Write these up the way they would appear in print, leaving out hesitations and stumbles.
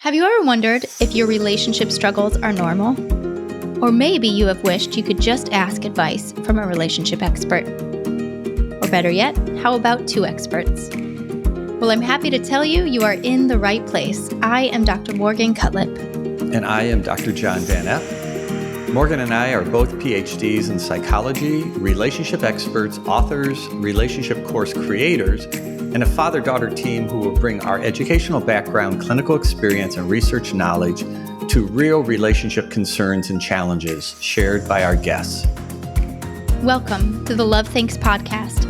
Have you ever wondered if your relationship struggles are normal? Or maybe you have wished you could just ask advice from a relationship expert. Or better yet, how about two experts? Well, I'm happy to tell you, you are in the right place. I am Dr. Morgan Cutlip. And I am Dr. John Van Epp. Morgan and I are both PhDs in psychology, relationship experts, authors, relationship course creators, and a father-daughter team who will bring our educational background, clinical experience, and research knowledge to real relationship concerns and challenges shared by our guests. Welcome to the Love Thanks podcast,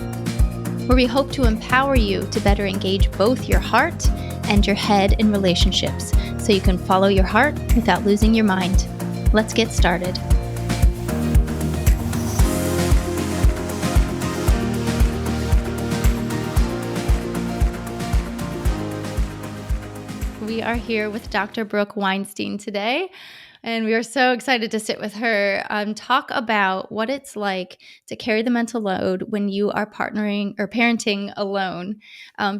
where we hope to empower you to better engage both your heart and your head in relationships so you can follow your heart without losing your mind. Let's get started. We are here with Dr. Brooke Weinstein today, and we are so excited to sit with her and talk about what it's like to carry the mental load when you are partnering or parenting alone.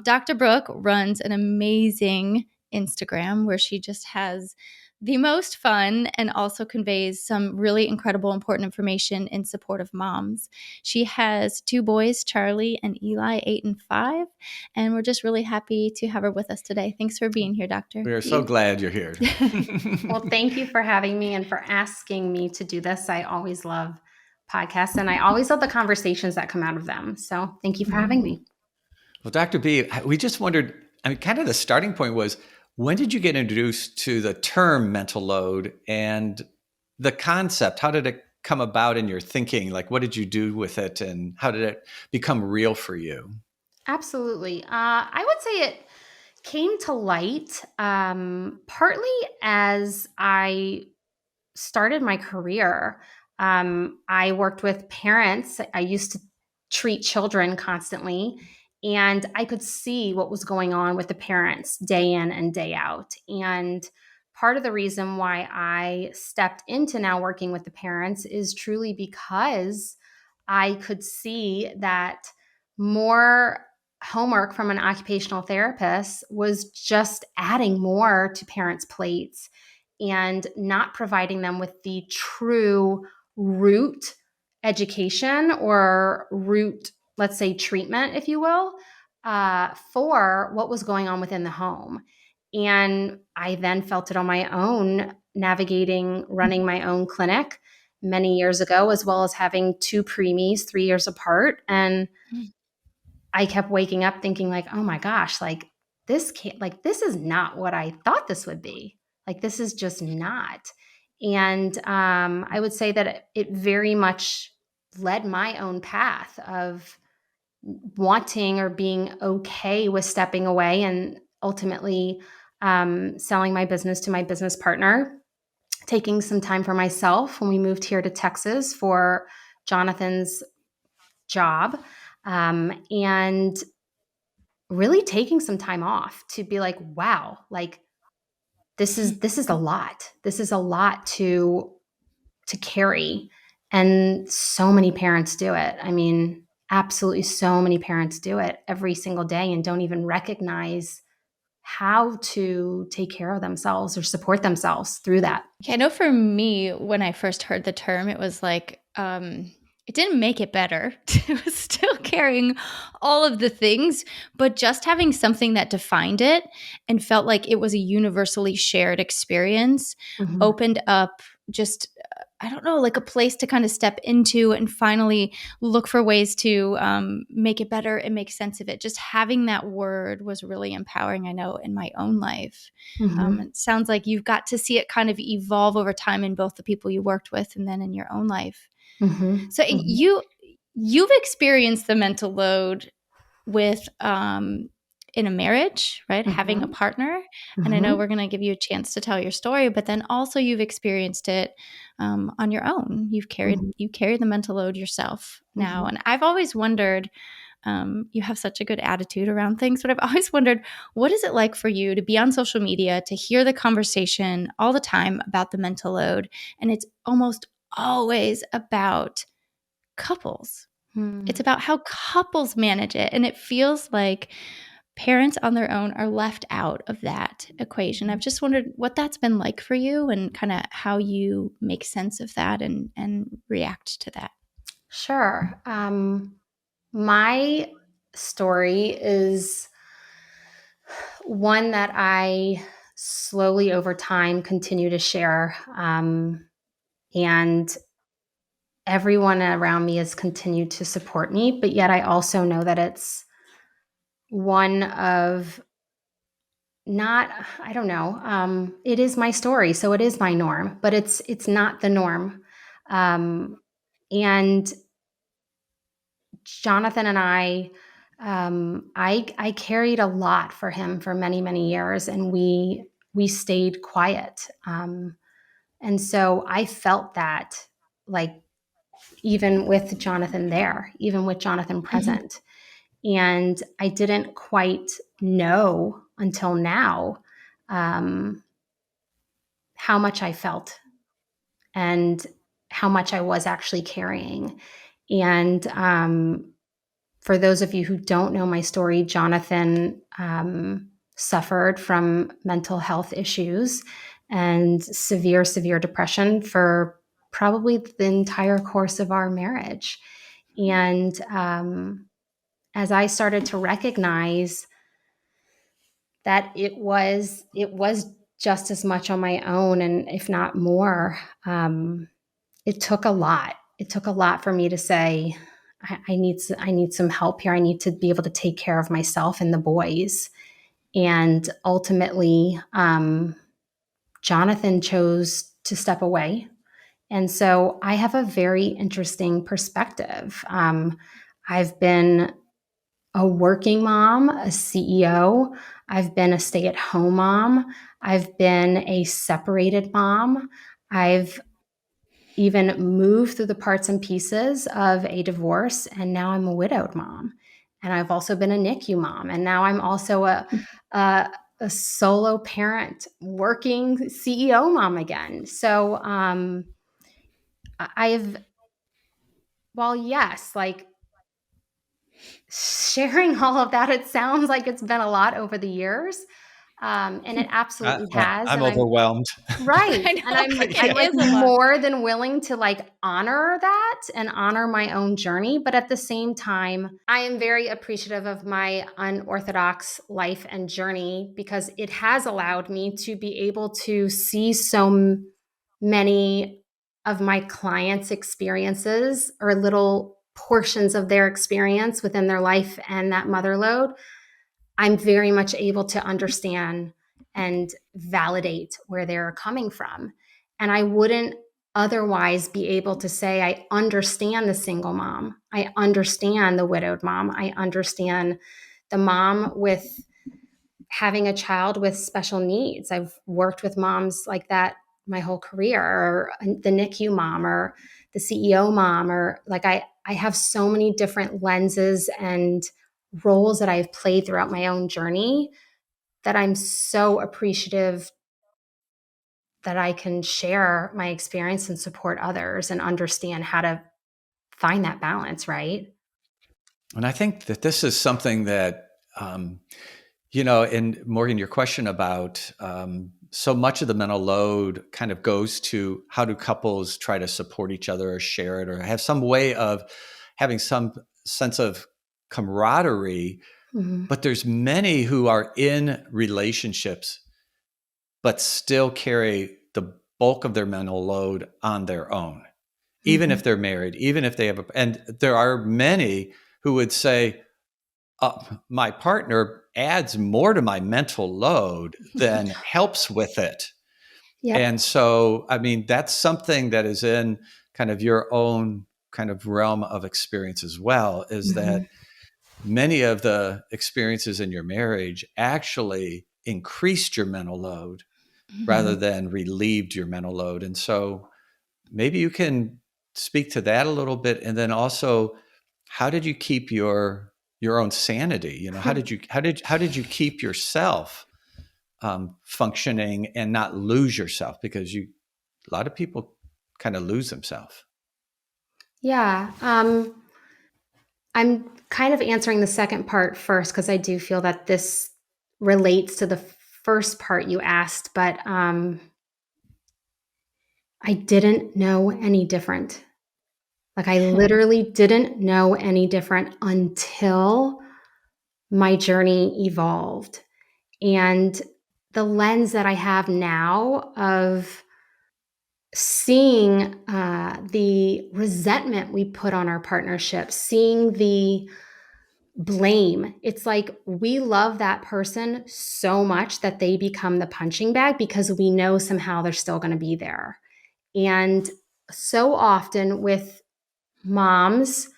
Dr. Brooke runs an amazing Instagram where she just has the most fun and also conveys some really incredible, important information in support of moms. She has two boys, Charlie and Eli, 8 and 5, and we're just really happy to have her with us today. Thanks for being here, Doctor. We are so glad you're here. Well, thank you for having me and for asking me to do this. I always love podcasts, and I always love the conversations that come out of them. So thank you for having me. Well, Dr. B, we just wondered, kind of the starting point was, when did you get introduced to the term mental load and the concept? How did it come about in your thinking? Like, what did you do with it and how did it become real for you? Absolutely. I would say it came to light partly as I started my career. I worked with parents. I used to treat children constantly, and I could see what was going on with the parents day in and day out. And part of the reason why I stepped into now working with the parents is truly because I could see that more homework from an occupational therapist was just adding more to parents' plates and not providing them with the true root education or root, let's say, treatment, if you will, for what was going on within the home. And I then felt it on my own, running my own clinic many years ago, as well as having two preemies 3 years apart. And I kept waking up thinking like, oh my gosh, this is not what I thought this would be. Like, this is just not. And I would say that it very much led my own path of wanting or being okay with stepping away and ultimately selling my business to my business partner, taking some time for myself when we moved here to Texas for Jonathan's job, and really taking some time off to be like, wow, like this is a lot. This is a lot to carry. And so many parents do it. I mean, absolutely so many parents do it every single day and don't even recognize how to take care of themselves or support themselves through that. Okay, I know for me, when I first heard the term, it was like, it didn't make it better. It was still carrying all of the things, but just having something that defined it and felt like it was a universally shared experience opened up just, I don't know, like a place to kind of step into and finally look for ways to make it better and make sense of it. Just having that word was really empowering, I know, in my own life. It sounds like you've got to see it kind of evolve over time in both the people you worked with and then in your own life. So you've experienced the mental load with in a marriage, right? Having a partner. And I know we're going to give you a chance to tell your story, but then also you've experienced it on your own. You carry the mental load yourself now. And I've always wondered, you have such a good attitude around things, but I've always wondered, what is it like for you to be on social media, to hear the conversation all the time about the mental load? And it's almost always about couples. It's about how couples manage it. And it feels like parents on their own are left out of that equation. I've just wondered what that's been like for you and kind of how you make sense of that and react to that. Sure. My story is one that I slowly over time continue to share. And everyone around me has continued to support me, but yet I also know that it's one of not, I don't know. It is my story, so it is my norm, but it's not the norm. And Jonathan and I carried a lot for him for many, many years, and we stayed quiet. And so I felt that, like, even with Jonathan there, even with Jonathan Mhm. present. And I didn't quite know until now um, how much I felt and how much I was actually carrying. And for those of you who don't know my story, Jonathan suffered from mental health issues and severe, severe depression for probably the entire course of our marriage. And as I started to recognize that it was just as much on my own, and if not more, it took a lot. It took a lot for me to say, I need some help here. I need to be able to take care of myself and the boys. And ultimately, Jonathan chose to step away. And so I have a very interesting perspective. I've been a working mom, a CEO. I've been a stay at home mom. I've been a separated mom. I've even moved through the parts and pieces of a divorce, and now I'm a widowed mom. And I've also been a NICU mom, and now I'm also a, a solo parent, working CEO mom again. So I've, well, yes, like sharing all of that, it sounds like it's been a lot over the years. And it absolutely has. I'm And I'm overwhelmed. right. I And know I'm it like is a lot. more than willing to like honor that and honor my own journey. But at the same time, I am very appreciative of my unorthodox life and journey because it has allowed me to be able to see so many of my clients' experiences or little portions of their experience within their life and that mother load. I'm very much able to understand and validate where they're coming from. And I wouldn't otherwise be able to say, I understand the single mom. I understand the widowed mom. I understand the mom with having a child with special needs. I've worked with moms like that my whole career, or the NICU mom, or the CEO mom, or like I have so many different lenses and roles that I've played throughout my own journey that I'm so appreciative that I can share my experience and support others and understand how to find that balance, right? And I think that this is something that, and Morgan, your question about so much of the mental load kind of goes to how do couples try to support each other or share it or have some way of having some sense of camaraderie. Mm-hmm. But there's many who are in relationships but still carry the bulk of their mental load on their own, even Mm-hmm. if they're married, even if they have and there are many who would say, my partner adds more to my mental load than helps with it. Yep. And so, I mean, that's something that is in kind of your own kind of realm of experience as well, is Mm-hmm. that many of the experiences in your marriage actually increased your mental load rather Mhm. than relieved your mental load. And so maybe you can speak to that a little bit. And then also, how did you keep your own sanity? How did you keep yourself functioning and not lose yourself? Because a lot of people kind of lose themselves. Yeah. I'm kind of answering the second part first because I do feel that this relates to the first part you asked, but I didn't know any different. Like, I literally didn't know any different until my journey evolved. And the lens that I have now of seeing the resentment we put on our partnership, seeing the blame. It's like we love that person so much that they become the punching bag because we know somehow they're still going to be there. And so often with moms,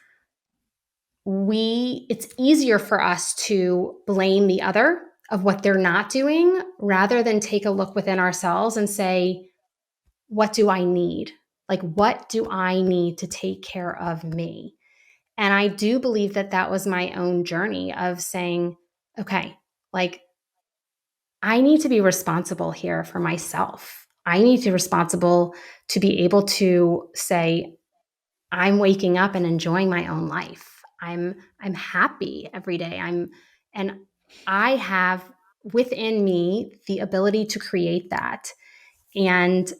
it's easier for us to blame the other of what they're not doing rather than take a look within ourselves and say, what do I need? Like, what do I need to take care of me? And I do believe that that was my own journey of saying, okay, like, I need to be responsible here for myself. I need to be responsible to be able to say, I'm waking up and enjoying my own life. I'm happy every day. And I have within me the ability to create that. And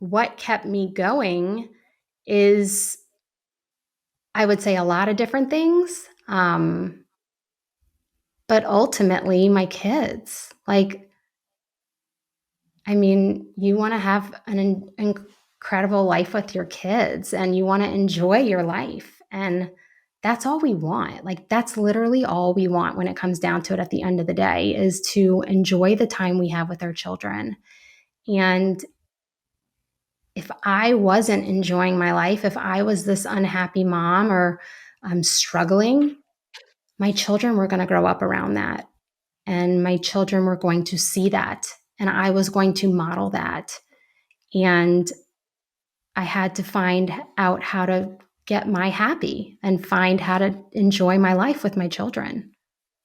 what kept me going is, I would say, a lot of different things. But ultimately, my kids. Like, I mean, you want to have an incredible life with your kids and you want to enjoy your life. And that's all we want. Like, that's literally all we want when it comes down to it at the end of the day, is to enjoy the time we have with our children. And if I wasn't enjoying my life, if I was this unhappy mom or struggling, my children were going to grow up around that. And my children were going to see that. And I was going to model that. And I had to find out how to get my happy and find how to enjoy my life with my children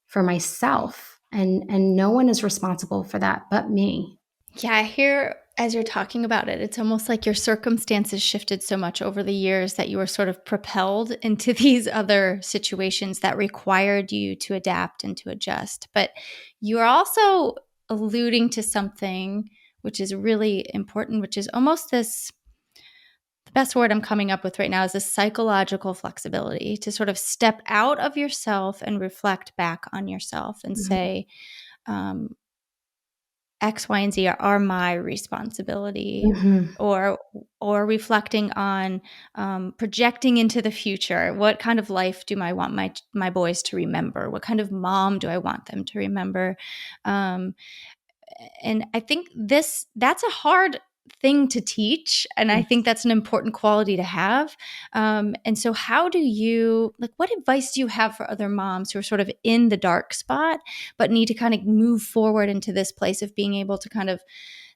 for myself. And no one is responsible for that but me. Yeah, I hear as you're talking about it, it's almost like your circumstances shifted so much over the years that you were sort of propelled into these other situations that required you to adapt and to adjust. But you are also alluding to something which is really important, which is almost this, the best word I'm coming up with right now is this psychological flexibility to sort of step out of yourself and reflect back on yourself and Mhm. say, X, Y, and Z are my responsibility, Mhm. or reflecting on projecting into the future. What kind of life do I want my boys to remember? What kind of mom do I want them to remember? Um, and I think that's a hard thing to teach, and I think that's an important quality to have. And so how do you, like, what advice do you have for other moms who are sort of in the dark spot but need to kind of move forward into this place of being able to kind of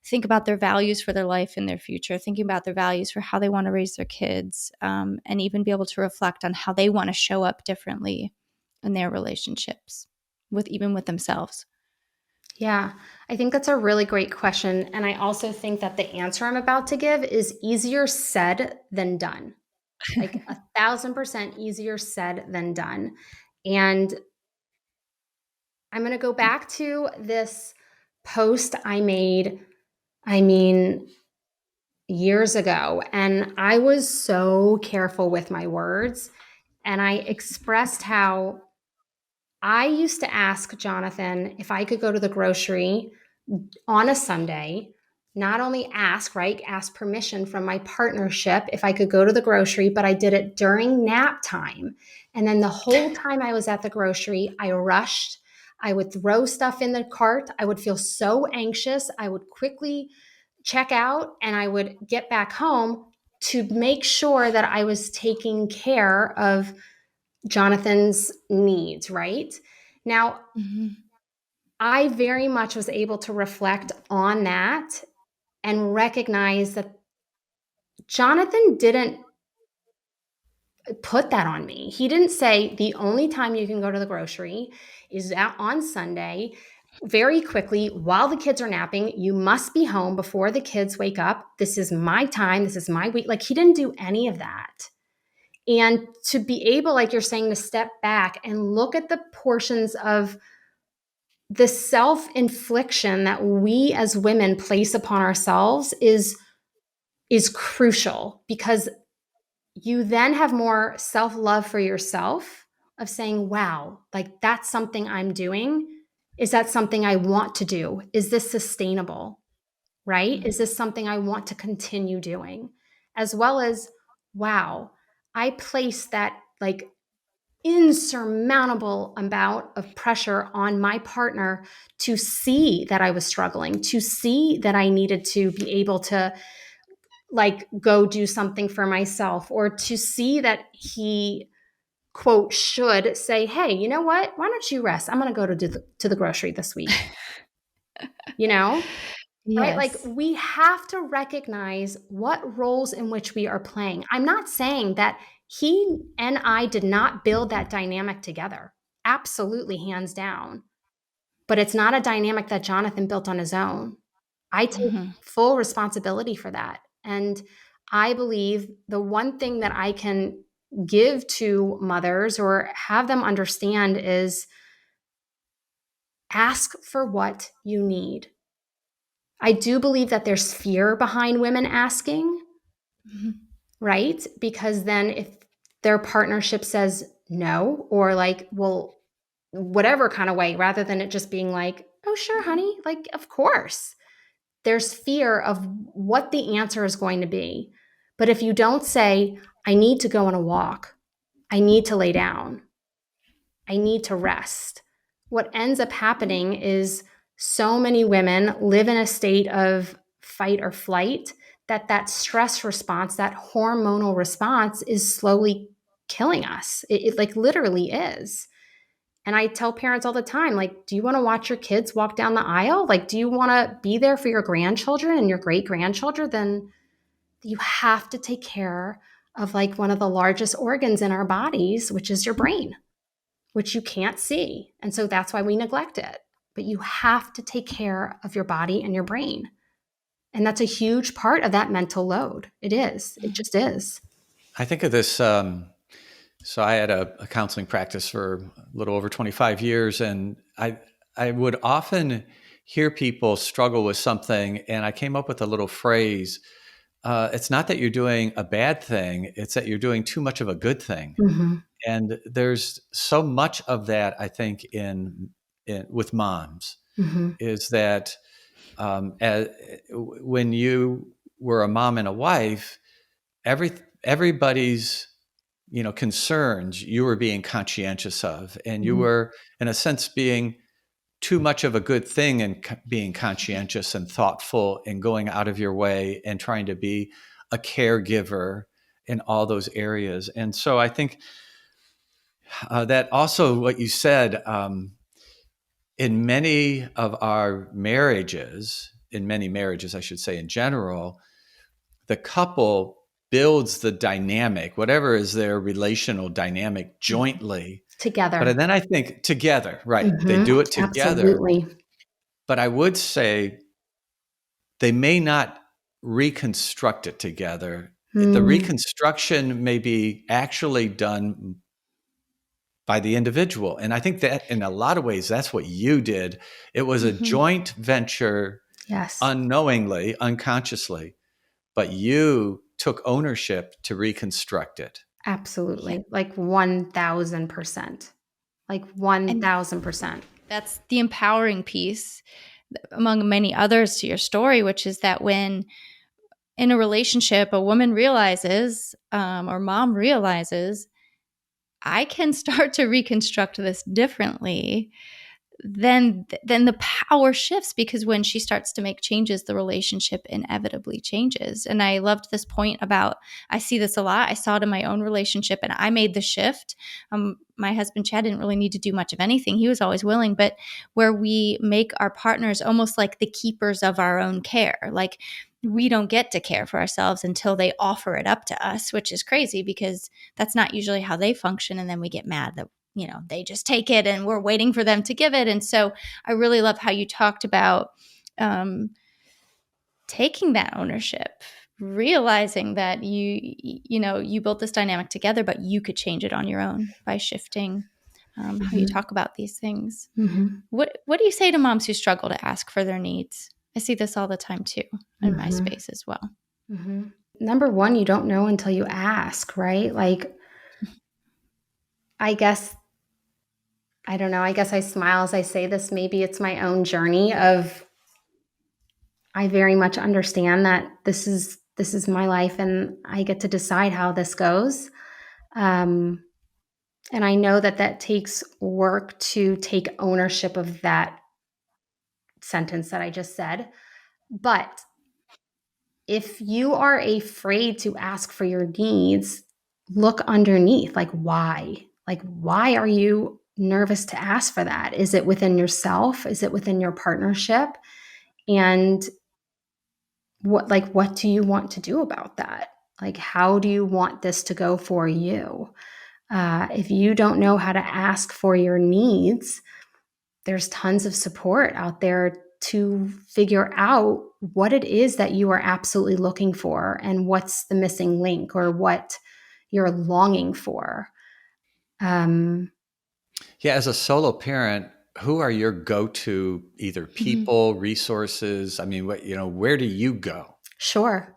think about their values for their life and their future, thinking about their values for how they want to raise their kids, and even be able to reflect on how they want to show up differently in their relationships with themselves? Yeah, I think that's a really great question. And I also think that the answer I'm about to give is easier said than done. Like 1,000% easier said than done. And I'm going to go back to this post I made, I mean, years ago. And I was so careful with my words. And I expressed how I used to ask Jonathan if I could go to the grocery on a Sunday, not only ask, right, ask permission from my partnership if I could go to the grocery, but I did it during nap time. And then the whole time I was at the grocery, I rushed. I would throw stuff in the cart. I would feel so anxious. I would quickly check out and I would get back home to make sure that I was taking care of Jonathan's needs, right? Now, Mhm. I very much was able to reflect on that and recognize that Jonathan didn't put that on me. He didn't say the only time you can go to the grocery is out on Sunday. Very quickly, while the kids are napping, you must be home before the kids wake up. This is my time. This is my week. Like, he didn't do any of that. And to be able, like you're saying, to step back and look at the portions of the self-infliction that we as women place upon ourselves is crucial, because you then have more self-love for yourself, of saying, wow, like that's something I'm doing. Is that something I want to do? Is this sustainable? Right? Mhm. Is this something I want to continue doing? As well as, wow, I place that like insurmountable amount of pressure on my partner to see that I was struggling, to see that I needed to be able to like go do something for myself, or to see that he quote should say, hey, you know what, why don't you rest, I'm going to go to the grocery this week, you know. Right? Like Yes. we have to recognize what roles in which we are playing. I'm not saying that he and I did not build that dynamic together. Absolutely, hands down. But it's not a dynamic that Jonathan built on his own. I take Mhm. full responsibility for that. And I believe the one thing that I can give to mothers or have them understand is ask for what you need. I do believe that there's fear behind women asking, Mhm. right? Because then if their partnership says no, or like, well, whatever kind of way, rather than it just being like, oh, sure, honey, like, of course, there's fear of what the answer is going to be. But if you don't say, I need to go on a walk, I need to lay down, I need to rest, what ends up happening is so many women live in a state of fight or flight, that that stress response, that hormonal response is slowly killing us. It like literally is. And I tell parents all the time, like, do you want to watch your kids walk down the aisle? Like, do you want to be there for your grandchildren and your great grandchildren? Then you have to take care of like one of the largest organs in our bodies, which is your brain, which you can't see. And so that's why we neglect it. But you have to take care of your body and your brain. And that's a huge part of that mental load. It is. It just is. I think of this. So I had a counseling practice for a little over 25 years, and I would often hear people struggle with something, and I came up with a little phrase. It's not that you're doing a bad thing; it's that you're doing too much of a good thing. Mm-hmm. And there's so much of that, I think, in with moms, Mm-hmm. is that as, when you were a mom and a wife, every everybody's concerns you were being conscientious of, and you Mm-hmm. were in a sense being too much of a good thing, and being conscientious and thoughtful and going out of your way and trying to be a caregiver in all those areas. And so I think that also what you said, in many of our marriages, in many marriages I should say in general, the couple builds the dynamic, whatever is their relational dynamic, jointly. Together. But then I think together, right? They Mm-hmm. do it together. Absolutely. But I would say they may not reconstruct it together. The Mm-hmm. reconstruction may be actually done by the individual. And I think that in a lot of ways, that's what you did. It was a Mhm. joint venture, Yes. unknowingly, unconsciously, but you took ownership to reconstruct it. Yeah. Absolutely. Like 1000%. Like And 1000%. that's the empowering piece among many others to your story, which is that when in a relationship, a woman realizes, or mom realizes, I can start to reconstruct this differently, then the power shifts, because when she starts to make changes, the relationship inevitably changes. And I loved this point about, I see this a lot, I saw it in my own relationship, and I made the shift. My husband Chad didn't really need to do much of anything, he was always willing, but where we make our partners almost like the keepers of our own care, like we don't get to care for ourselves until they offer it up to us, which is crazy because that's not usually how they function. And then we get mad that they just take it and we're waiting for them to give it. And so I really love how you talked about um, taking that ownership, realizing that you built this dynamic together, but you could change it on your own by shifting how you talk about these things. Mm-hmm. What do you say to moms who struggle to ask for their needs? I see this all the time too in my Mm-hmm. space as well. Mm-hmm. Number one, you don't know until you ask, right? Like, I guess, I don't know, I guess I smile as I say this. Maybe it's my own journey of, I very much understand that this is my life and I get to decide how this goes. Um, and I know that that takes work to take ownership of that sentence that I just said. But if you are afraid to ask for your needs, look underneath. Like, why? Like, why are you nervous to ask for that? Is it within yourself? Is it within your partnership? And what do you want to do about that? Like, how do you want this to go for you? If you don't know how to ask for your needs, there's tons of support out there to figure out what it is that you are absolutely looking for and what's the missing link or what you're longing for. Um, Yeah, as a solo parent, who are your go-to either people, resources? I mean, where do you go? sure,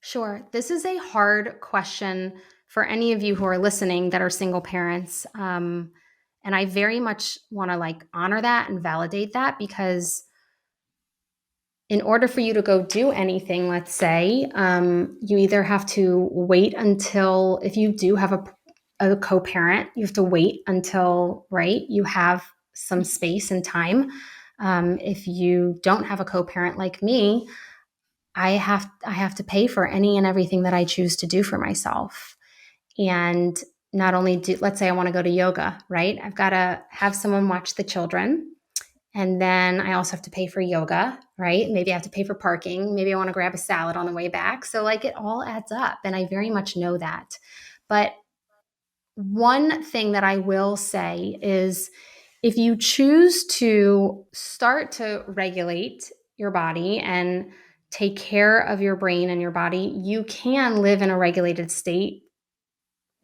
sure. This is a hard question for any of you who are listening that are single parents. And I very much want to like honor that and validate that because in order for you to go do anything, let's say, you either have to wait until, if you do have a co parent, you have to wait until, right, you have some space and time. If you don't have a co parent like me, I have to pay for any and everything that I choose to do for myself. And not only let's say I want to go to yoga, right? I've got to have someone watch the children. And then I also have to pay for yoga, right? Maybe I have to pay for parking. Maybe I want to grab a salad on the way back. So, like, it all adds up. And I very much know that. But one thing that I will say is if you choose to start to regulate your body and take care of your brain and your body, you can live in a regulated state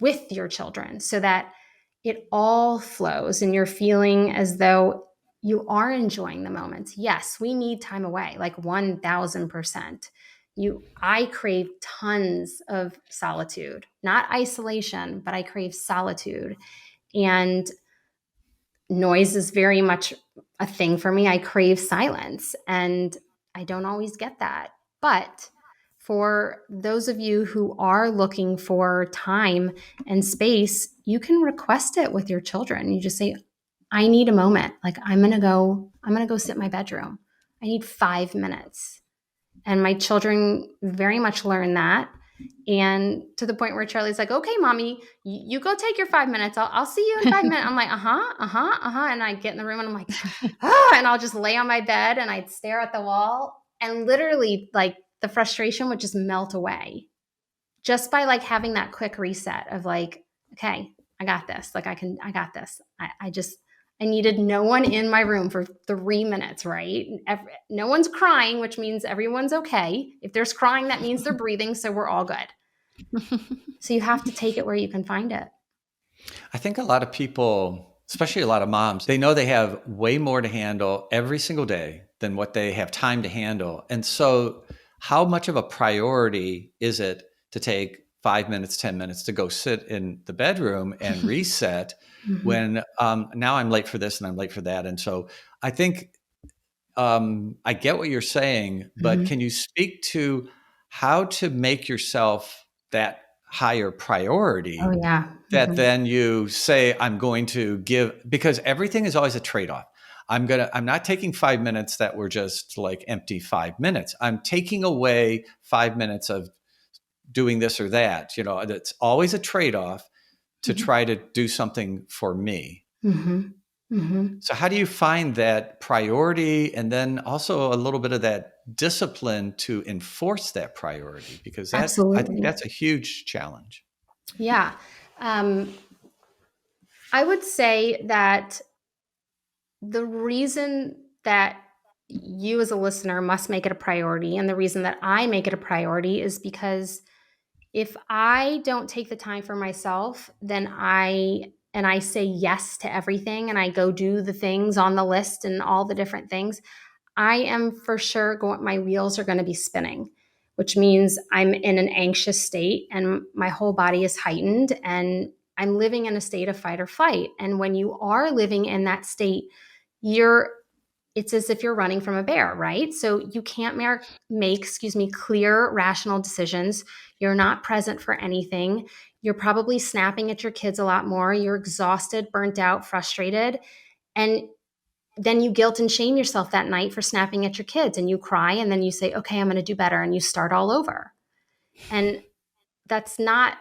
with your children so that it all flows and you're feeling as though you are enjoying the moments. Yes, we need time away, like 1000%. I crave tons of solitude, not isolation, but I crave solitude. And noise is very much a thing for me. I crave silence and I don't always get that. But for those of you who are looking for time and space, you can request it with your children. You just say, I need a moment. Like I'm going to go sit in my bedroom. I need 5 minutes. And my children very much learn that. And to the point where Charlie's like, okay, mommy, you go take your 5 minutes. I'll see you in 5 minutes. I'm like, uh-huh. And I get in the room and I'm like, and I'll just lay on my bed and I'd stare at the wall. And literally like the frustration would just melt away just by like having that quick reset of like, okay, I got this. Like I got this. I needed no one in my room for 3 minutes, right? No one's crying, which means everyone's okay. If there's crying, that means they're breathing. So we're all good. So you have to take it where you can find it. I think a lot of people, especially a lot of moms, they know they have way more to handle every single day than what they have time to handle. And so how much of a priority is it to take 5 minutes, 10 minutes to go sit in the bedroom and reset when now I'm late for this and I'm late for that? And so I think I get what you're saying, but can you speak to how to make yourself that higher priority? Oh, yeah. That then you say, I'm going to give, because everything is always a trade-off. I'm not taking 5 minutes that were just like empty 5 minutes. I'm taking away 5 minutes of doing this or that. It's always a trade-off to try to do something for me. So how do you find that priority and then also a little bit of that discipline to enforce that priority? Because I think that's a huge challenge. Yeah. I would say that the reason that you as a listener must make it a priority. And the reason that I make it a priority is because if I don't take the time for myself, then I say yes to everything and I go do the things on the list and all the different things, I am for sure my wheels are going to be spinning, which means I'm in an anxious state and my whole body is heightened and I'm living in a state of fight or flight. And when you are living in that state, you're it's as if you're running from a bear, right? So you can't make, clear, rational decisions. You're not present for anything. You're probably snapping at your kids a lot more. You're exhausted, burnt out, frustrated. And then you guilt and shame yourself that night for snapping at your kids and you cry and then you say, okay, I'm going to do better. And you start all over. And that's not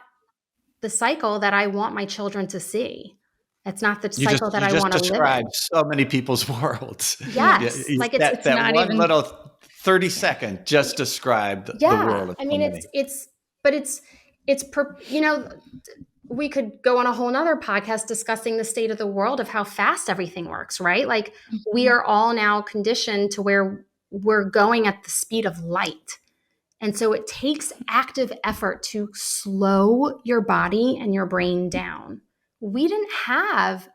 the cycle that I want my children to see. That's not the cycle that You I just want to live in. described so many people's worlds. Yes. Like it's That not one even. little 30 Yeah. second just described the Yeah. world of I so mean, many. we could go on a whole nother podcast discussing the state of the world of how fast everything works, right? Like we Mhm. are all now conditioned to where we're going at the speed of light. And so it takes active effort to slow your body and your brain down. We didn't have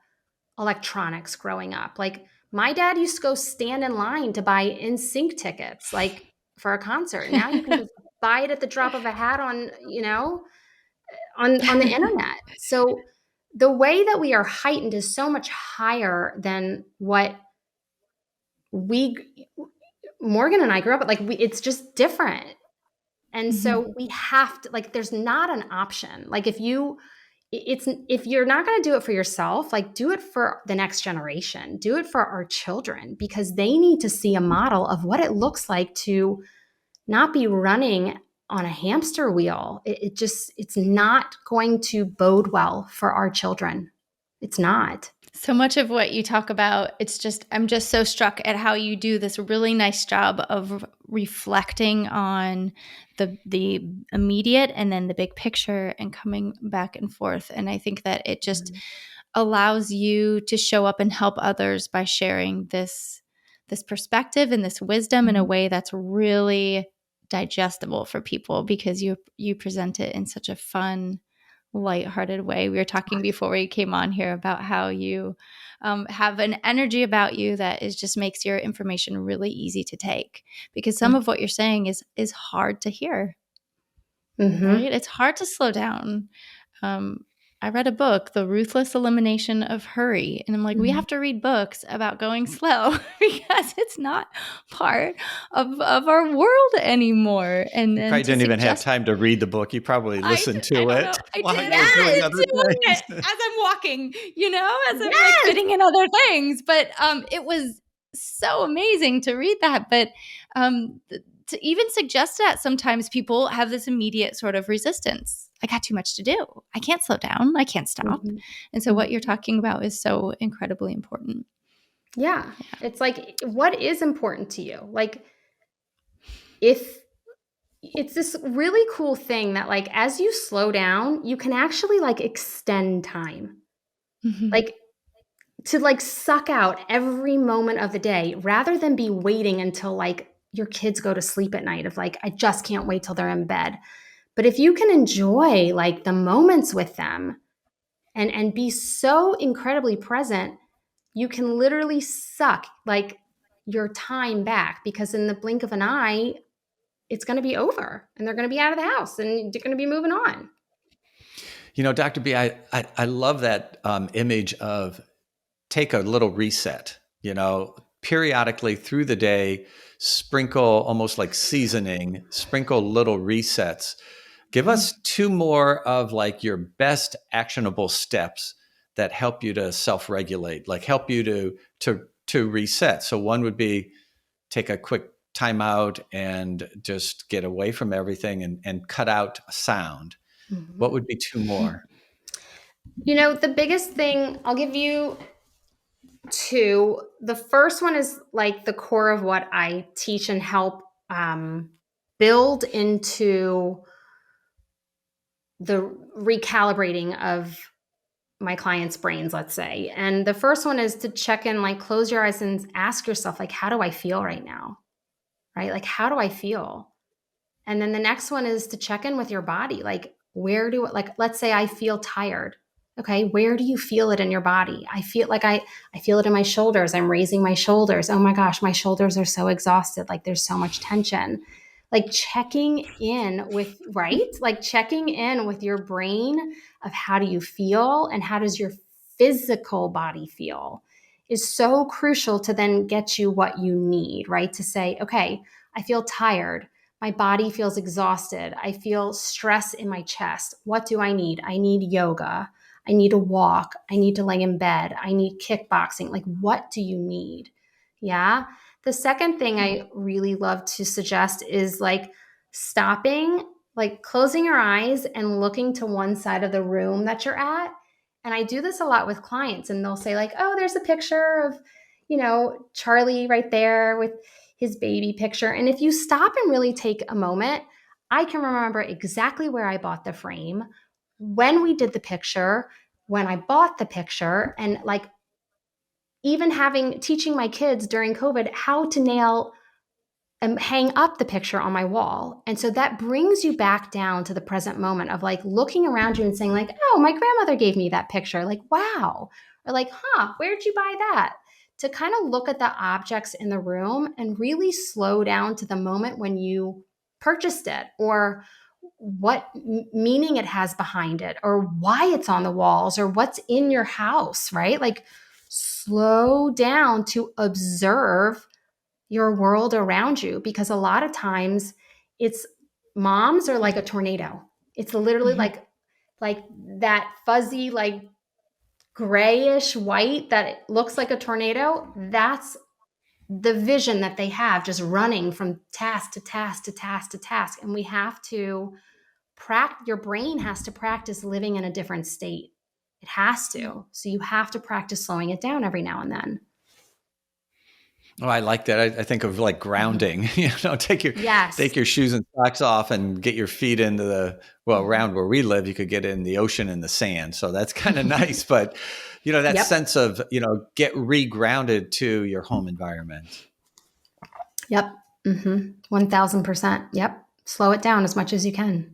electronics growing up. Like my dad used to go stand in line to buy NSYNC tickets, like for a concert. Now you can just buy it at the drop of a hat on the internet. So the way that we are heightened is so much higher than what we Morgan and I grew up with. It's just different. And Mhm. so we have to, like, there's not an option. Like if you're not going to do it for yourself, like do it for the next generation, do it for our children, because they need to see a model of what it looks like to not be running on a hamster wheel. It's not going to bode well for our children. It's not. So much of what you talk about, I'm just so struck at how you do this really nice job of reflecting on the immediate and then the big picture and coming back and forth. And I think that it just allows you to show up and help others by sharing this perspective and this wisdom in a way that's really digestible for people because you present it in such a fun, lighthearted way. We were talking before we came on here about how you have an energy about you that just makes your information really easy to take because some of what you're saying is hard to hear, Mm-hmm. right? It's hard to slow down. Um, I read a book, The Ruthless Elimination of Hurry. And I'm like, we Mm-hmm. have to read books about going slow because it's not part of our world anymore. And You then probably to didn't even have suggest time to read the book. You probably listened I to don't it know. I while did. you were doing Yes. other Doing things. it as I'm walking, as I'm like Yes. fitting in other things. But it was so amazing to read that. But to even suggest that sometimes people have this immediate sort of resistance. I got too much to do. I can't slow down. I can't stop. Mm-hmm. And so what you're talking about is so incredibly important. Yeah. It's like, what is important to you? Like, if it's this really cool thing that, like, as you slow down, you can actually like extend time. Mhm. Like, to like suck out every moment of the day rather than be waiting until like your kids go to sleep at night of like, I just can't wait till they're in bed. But if you can enjoy like the moments with them and be so incredibly present, you can literally suck like your time back, because in the blink of an eye, it's going to be over and they're going to be out of the house and they're going to be moving on. Dr. B, I love that image of take a little reset, periodically through the day, sprinkle almost like seasoning, sprinkle little resets. Give us two more of like your best actionable steps that help you to self-regulate, like help you to reset. So one would be take a quick time out and just get away from everything and cut out sound. Mm-hmm. What would be two more? The biggest thing, I'll give you two. The first one is like the core of what I teach and help build into the recalibrating of my clients' brains, let's say. And the first one is to check in, like close your eyes and ask yourself, like, how do I feel right now? Right? Like, how do I feel? And then the next one is to check in with your body. Like, like, let's say I feel tired. Okay. Where do you feel it in your body? I feel like I feel it in my shoulders. I'm raising my shoulders. Oh my gosh, my shoulders are so exhausted. Like there's so much tension. Like checking in with, right? Like checking in with your brain of how do you feel and how does your physical body feel is so crucial to then get you what you need, right? To say, okay, I feel tired. My body feels exhausted. I feel stress in my chest. What do I need? I need yoga. I need a walk. I need to lay in bed. I need kickboxing. Like, what do you need? Yeah. The second thing I really love to suggest is like stopping, like closing your eyes and looking to one side of the room that you're at. And I do this a lot with clients, and they'll say, like, oh, there's a picture of, Charlie right there with his baby picture. And if you stop and really take a moment, I can remember exactly where I bought the frame, when we did the picture, when I bought the picture, and like even teaching my kids during COVID how to nail and hang up the picture on my wall. And so that brings you back down to the present moment of like looking around you and saying like, oh, my grandmother gave me that picture. Like, wow. Or like, where'd you buy that? To kind of look at the objects in the room and really slow down to the moment when you purchased it, or what meaning it has behind it, or why it's on the walls, or what's in your house, right? Like slow down to observe your world around you, because a lot of times it's moms are like a tornado. It's literally like that fuzzy, like grayish white that looks like a tornado. That's the vision that they have, just running from task to task to task to task. And we have to your brain has to practice living in a different state. It has to. So you have to practice slowing it down every now and then. Oh, I like that. I think of like grounding, take Yes. your shoes and socks off and get your feet into around where we live, you could get in the ocean and the sand. So that's kind of nice. But, that Yep. sense of, get re-grounded to your home environment. Yep. 1000%. Yep. Slow it down as much as you can.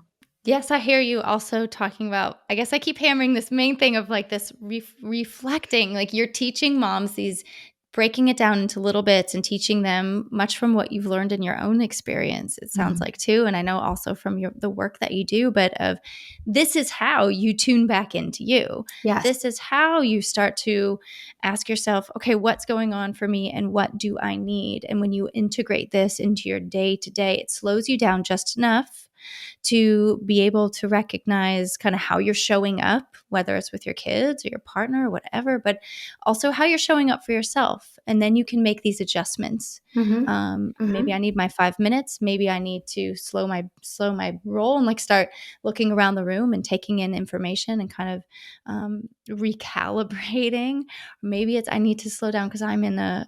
Yes, I hear you also talking about, I guess I keep hammering this main thing of like this reflecting, like you're teaching moms breaking it down into little bits and teaching them much from what you've learned in your own experience, it sounds like too. And I know also from the work that you do, but this is how you tune back into you. Yes. This is how you start to ask yourself, okay, what's going on for me and what do I need? And when you integrate this into your day to day, it slows you down just enough to be able to recognize kind of how you're showing up, whether it's with your kids or your partner or whatever, but also how you're showing up for yourself. And then you can make these adjustments. Maybe I need my 5 minutes. Maybe I need to slow my roll and like start looking around the room and taking in information and kind of recalibrating. Maybe it's I need to slow down because I'm in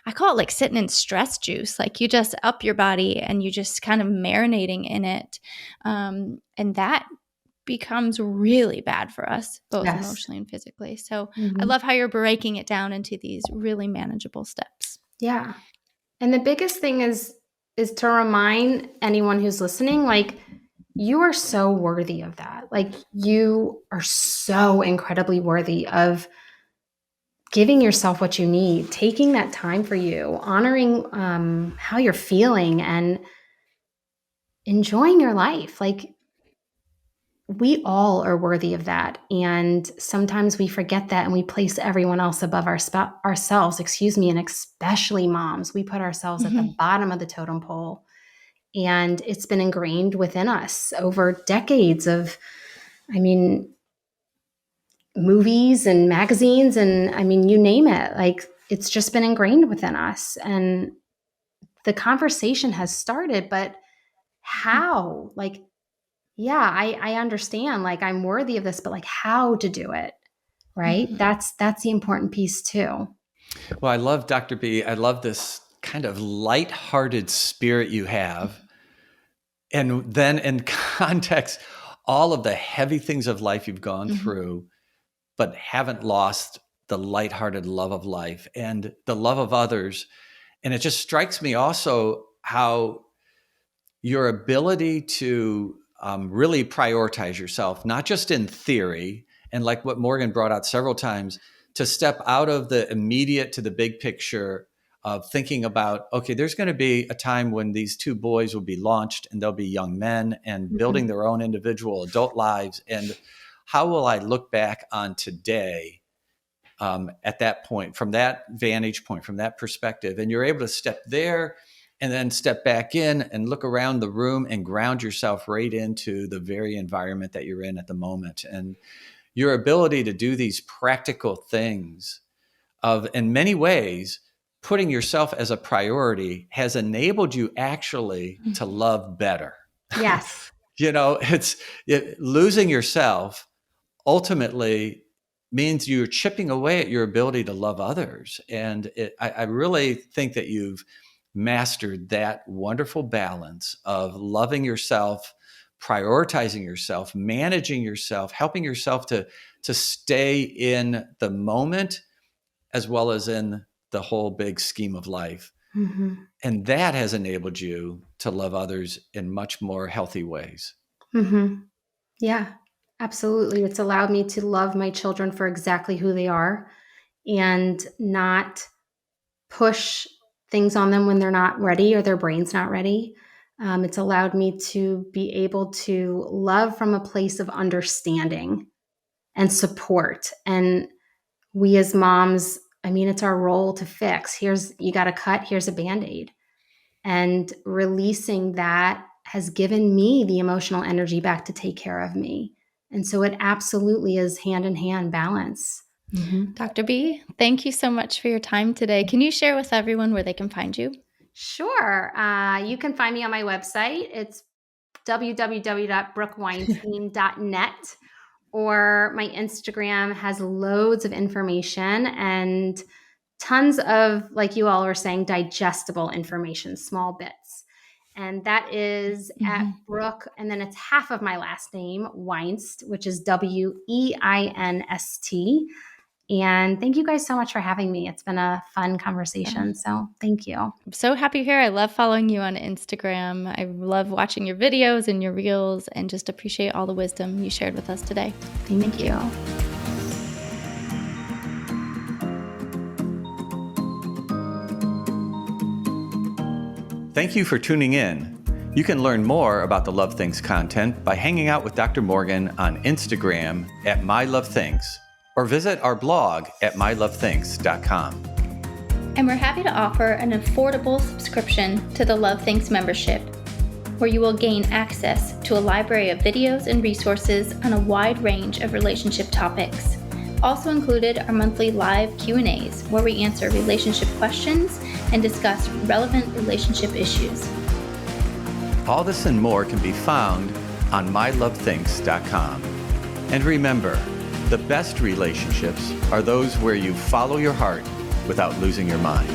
I call it like sitting in stress juice. Like you just up your body and you just kind of marinating in it. And that becomes really bad for us, both emotionally and physically. So I love how you're breaking it down into these really manageable steps. Yeah. And the biggest thing is to remind anyone who's listening, like, you are so worthy of that. Like, you are so incredibly worthy of giving yourself what you need, taking that time for you, honoring how you're feeling and enjoying your life. Like, we all are worthy of that. And sometimes we forget that and we place everyone else above ourselves, and especially moms. We put ourselves at the bottom of the totem pole. And it's been ingrained within us over decades of, movies and magazines and you name it. Like, it's just been ingrained within us. And the conversation has started, but how? Like, yeah, I understand, like, I'm worthy of this, but like how to do it, right? That's the important piece too. Well, I love Dr. B. I love this kind of lighthearted spirit you have. And then in context, all of the heavy things of life you've gone through, but haven't lost the lighthearted love of life and the love of others. And it just strikes me also how your ability to really prioritize yourself, not just in theory, and like what Morgan brought out several times, to step out of the immediate to the big picture of thinking about, okay, there's going to be a time when these two boys will be launched and they'll be young men and building their own individual adult lives. And how will I look back on today at that point, from that vantage point, from that perspective? And you're able to step there and then step back in and look around the room and ground yourself right into the very environment that you're in at the moment. And your ability to do these practical things of, in many ways, putting yourself as a priority has enabled you actually to love better. Yes. Losing yourself ultimately means you're chipping away at your ability to love others. And I really think that you've mastered that wonderful balance of loving yourself, prioritizing yourself, managing yourself, helping yourself to stay in the moment as well as in the whole big scheme of life. And that has enabled you to love others in much more healthy ways. Yeah, absolutely. It's allowed me to love my children for exactly who they are and not push things on them when they're not ready or their brain's not ready. It's allowed me to be able to love from a place of understanding and support. And we as moms, I mean, it's our role to fix. You got a cut, here's a Band-Aid. And releasing that has given me the emotional energy back to take care of me. And so it absolutely is hand in hand balance. Dr. B, thank you so much for your time today. Can you share with everyone where they can find you? Sure. You can find me on my website. It's www.brookeweinstein.net, or my Instagram has loads of information and tons of, like you all were saying, digestible information, small bits. And that is at Brooke, and then it's half of my last name, Weinst, which is Weinst. And thank you guys so much for having me. It's been a fun conversation. So thank you. I'm so happy here. I love following you on Instagram. I love watching your videos and your reels, and just appreciate all the wisdom you shared with us today. Thank you. Thank you for tuning in. You can learn more about the Love Things content by hanging out with Dr. Morgan on Instagram at MyLoveThings, or visit our blog at mylovethinks.com. And we're happy to offer an affordable subscription to the Love Things membership, where you will gain access to a library of videos and resources on a wide range of relationship topics. Also included are monthly live Q&As, where we answer relationship questions and discuss relevant relationship issues. All this and more can be found on mylovethinks.com. And remember, the best relationships are those where you follow your heart without losing your mind.